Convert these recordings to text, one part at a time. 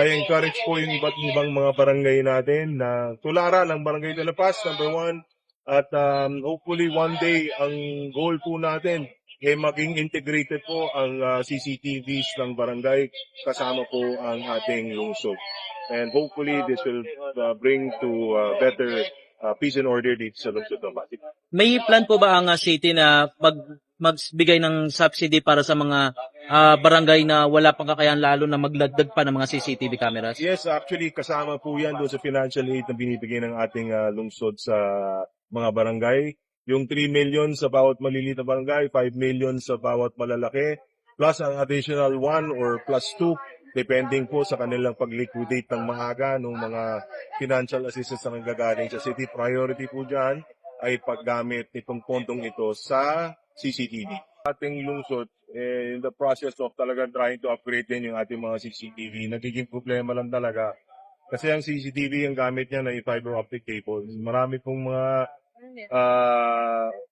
I encourage po yung iba't ibang mga barangay natin na tularan ang Barangay de la Paz, number one. At hopefully one day, ang goal po natin ay maging integrated po ang CCTVs ng barangay kasama po ang ating lungsod. And hopefully this will bring to better peace and order dito sa lungsod ng Pasig. May plan po ba ang city na magbigay ng subsidy para sa mga barangay na wala pang kakayahan, lalo na magdagdag pa ng mga CCTV cameras? Yes, actually kasama po yan doon sa financial aid na binibigay ng ating lungsod sa mga barangay. Yung 3 million sa bawat maliliit na barangay, 5 million sa bawat malalaki, plus ang additional 1 or plus 2, depending po sa kanilang pag-liquidate ng maaga ng mga financial assistance na nanggagaling sa city. Priority po dyan ay paggamit nitong pondong ito sa CCTV. Ating lungsod, in the process of talagang trying to upgrade din yung ating mga CCTV, nagiging problema lang talaga. Kasi ang CCTV, ang gamit niya na fiber optic cable. Marami pong mga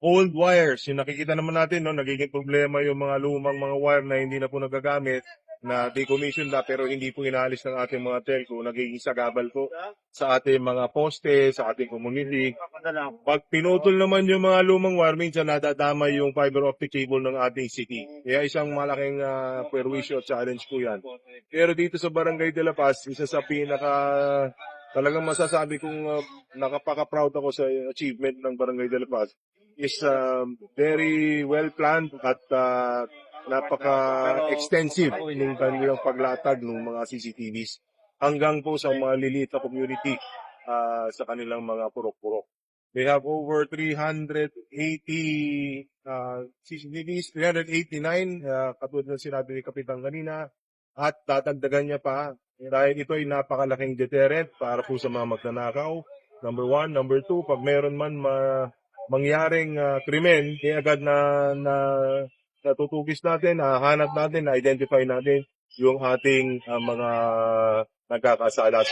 old wires. Yung nakikita naman natin, no, nagiging problema yung mga lumang mga wire na hindi na po nagagamit, na decommission na pero hindi po inaalis ng ating mga telco, nagiging sagabal po sa ating mga poste, sa ating community. Pag pinutol naman yung mga lumang wire, minsan nadadamay yung fiber optic cable ng ating city. Kaya isang malaking perwisyo at challenge po yan. Pero dito sa Barangay de la Paz, isa sa talagang masasabi kong nakapaka-proud ako sa achievement ng Barangay de la Paz is very well planned at napaka-extensive ng kanilang paglatag ng mga CCTVs hanggang po sa mga liliit na community sa kanilang mga purok-purok. They have over 380 CCTVs, 389, katulad ng sinabi ni Kapitan kanina, at tatagdagan niya pa dahil ito ay napakalaking deterrent para po sa mga magnanakaw. Number one. Number two, pag meron man mangyaring krimen, agad na natutugis natin, hanap natin, na-identify natin yung ating mga nagkakasala.